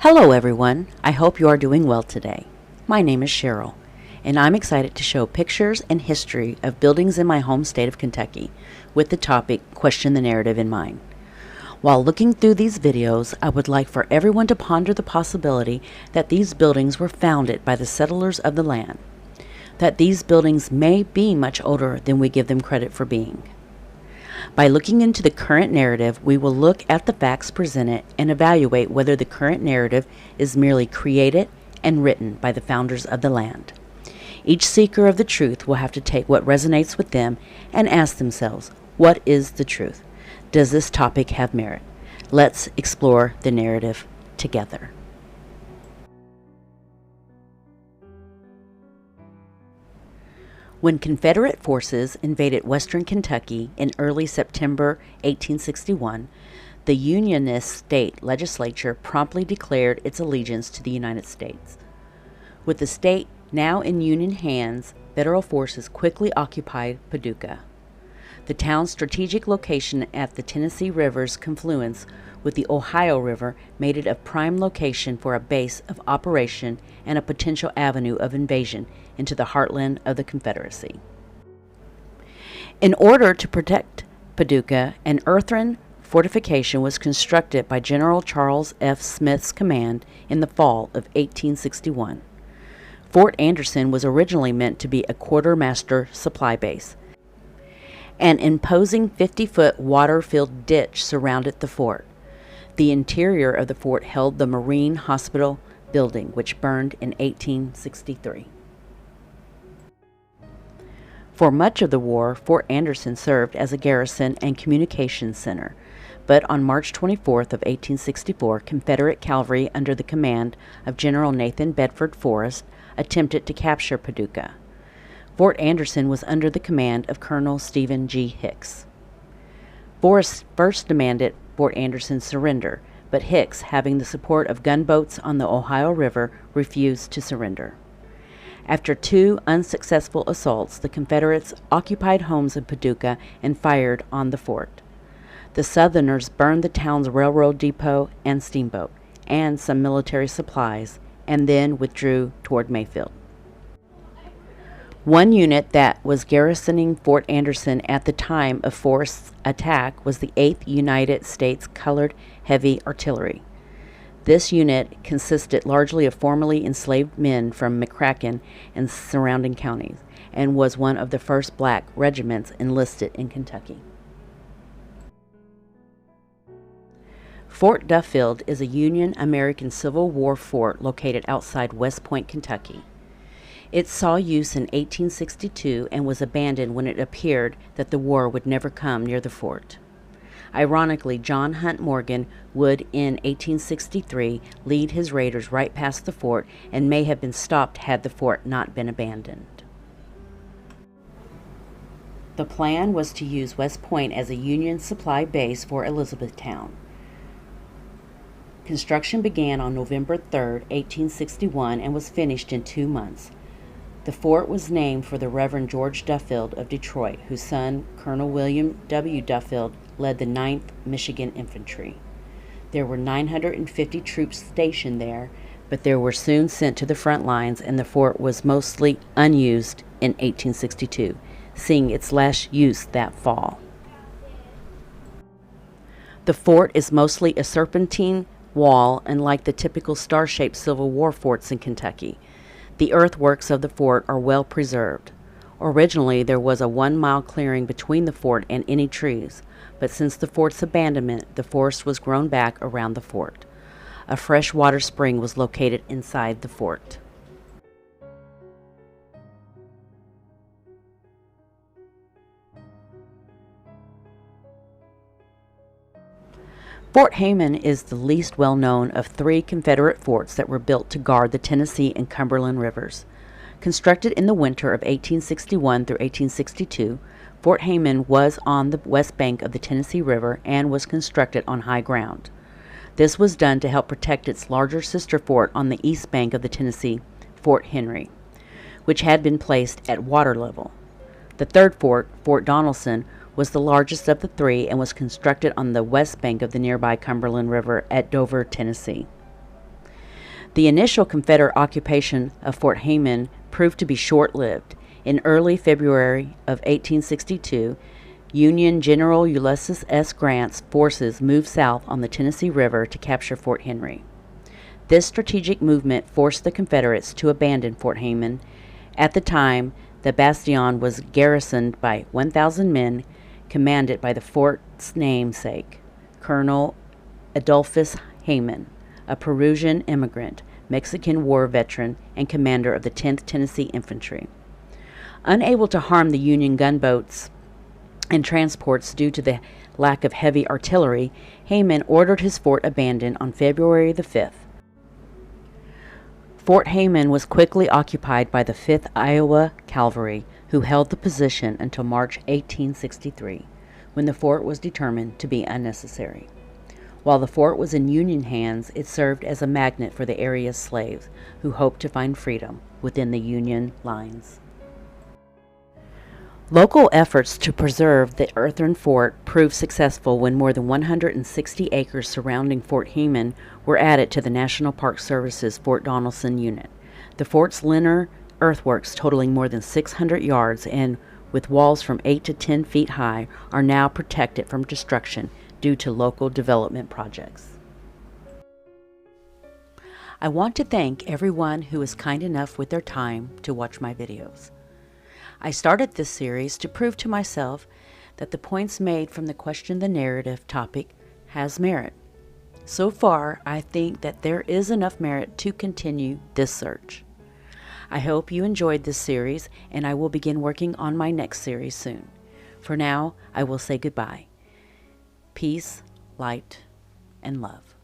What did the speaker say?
Hello everyone, I hope you are doing well today. My name is Cheryl, and I'm excited to show pictures and history of buildings in my home state of Kentucky with the topic Question the Narrative in mind. While looking through these videos, I would like for everyone to ponder the possibility that these buildings were founded by the settlers of the land, that these buildings may be much older than we give them credit for being. By looking into the current narrative, we will look at the facts presented and evaluate whether the current narrative is merely created and written by the founders of the land. Each seeker of the truth will have to take what resonates with them and ask themselves, what is the truth? Does this topic have merit? Let's explore the narrative together. When Confederate forces invaded western Kentucky in early September 1861, the Unionist state legislature promptly declared its allegiance to the United States. With the state now in Union hands, Federal forces quickly occupied Paducah. The town's strategic location at the Tennessee River's confluence with the Ohio River made it a prime location for a base of operation and a potential avenue of invasion into the heartland of the Confederacy. In order to protect Paducah, an earthen fortification was constructed by General Charles F. Smith's command in the fall of 1861. Fort Anderson was originally meant to be a quartermaster supply base. An imposing 50-foot water-filled ditch surrounded the fort. The interior of the fort held the Marine Hospital building, which burned in 1863. For much of the war, Fort Anderson served as a garrison and communications center, but on March 24th of 1864, Confederate cavalry under the command of General Nathan Bedford Forrest attempted to capture Paducah. Fort Anderson was under the command of Colonel Stephen G. Hicks. Forrest first demanded Fort Anderson's surrender, but Hicks, having the support of gunboats on the Ohio River, refused to surrender. After two unsuccessful assaults, the Confederates occupied homes in Paducah and fired on the fort. The Southerners burned the town's railroad depot and steamboat, and some military supplies, and then withdrew toward Mayfield. One unit that was garrisoning Fort Anderson at the time of Forrest's attack was the 8th United States Colored Heavy Artillery. This unit consisted largely of formerly enslaved men from McCracken and surrounding counties, and was one of the first black regiments enlisted in Kentucky. Fort Duffield is a Union American Civil War fort located outside West Point, Kentucky. It saw use in 1862 and was abandoned when it appeared that the war would never come near the fort. Ironically, John Hunt Morgan would in 1863 lead his raiders right past the fort and may have been stopped had the fort not been abandoned. The plan was to use West Point as a Union supply base for Elizabethtown. Construction began on November 3, 1861 and was finished in 2 months. The fort was named for the Reverend George Duffield of Detroit, whose son, Colonel William W. Duffield, led the 9th Michigan Infantry. There were 950 troops stationed there, but they were soon sent to the front lines, and the fort was mostly unused in 1862, seeing its last use that fall. The fort is mostly a serpentine wall, unlike the typical star-shaped Civil War forts in Kentucky. The earthworks of the fort are well preserved. Originally, there was a 1-mile clearing between the fort and any trees, but since the fort's abandonment, the forest was grown back around the fort. A fresh water spring was located inside the fort. Fort Heiman is the least well-known of 3 Confederate forts that were built to guard the Tennessee and Cumberland rivers. Constructed in the winter of 1861 through 1862, Fort Heiman was on the west bank of the Tennessee River and was constructed on high ground. This was done to help protect its larger sister fort on the east bank of the Tennessee, Fort Henry, which had been placed at water level. The third fort, Fort Donelson, was the largest of the 3 and was constructed on the west bank of the nearby Cumberland River at Dover, Tennessee. The initial Confederate occupation of Fort Heiman proved to be short-lived. In early February of 1862, Union General Ulysses S. Grant's forces moved south on the Tennessee River to capture Fort Henry. This strategic movement forced the Confederates to abandon Fort Heiman. At the time, the bastion was garrisoned by 1,000 men, commanded by the fort's namesake, Colonel Adolphus Heiman, a Peruvian immigrant, Mexican War veteran, and commander of the 10th Tennessee Infantry. Unable to harm the Union gunboats and transports due to the lack of heavy artillery, Heiman ordered his fort abandoned on February the 5th. Fort Heiman was quickly occupied by the 5th Iowa Cavalry, who held the position until March 1863, when the fort was determined to be unnecessary. While the fort was in Union hands, it served as a magnet for the area's slaves, who hoped to find freedom within the Union lines. Local efforts to preserve the earthen fort proved successful when more than 160 acres surrounding Fort Heiman were added to the National Park Service's Fort Donelson unit. The fort's linear earthworks, totaling more than 600 yards and with walls from 8 to 10 feet high, are now protected from destruction due to local development projects. I want to thank everyone who is kind enough with their time to watch my videos. I started this series to prove to myself that the points made from the Question the Narrative topic has merit. So far, I think that there is enough merit to continue this search. I hope you enjoyed this series, and I will begin working on my next series soon. For now, I will say goodbye. Peace, light, and love.